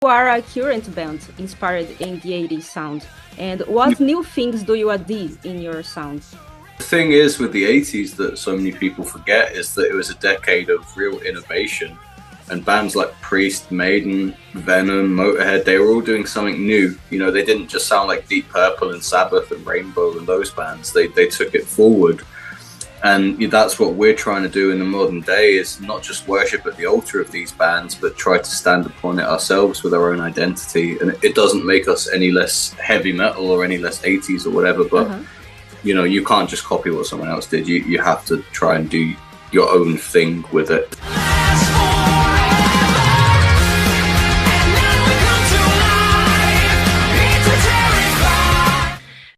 You are a current band inspired in the 80s sound. And what new things do you add in your sound? The thing is with the 80s that so many people forget is that it was a decade of real innovation, and bands like Priest, Maiden, Venom, Motorhead, they were all doing something new. You know, they didn't just sound like Deep Purple and Sabbath and Rainbow and those bands. They took it forward. And that's what we're trying to do in the modern day, is not just worship at the altar of these bands, but try to stand upon it ourselves with our own identity. And it doesn't make us any less heavy metal or any less 80s or whatever, but you know, you can't just copy what someone else did. You have to try and do your own thing with it.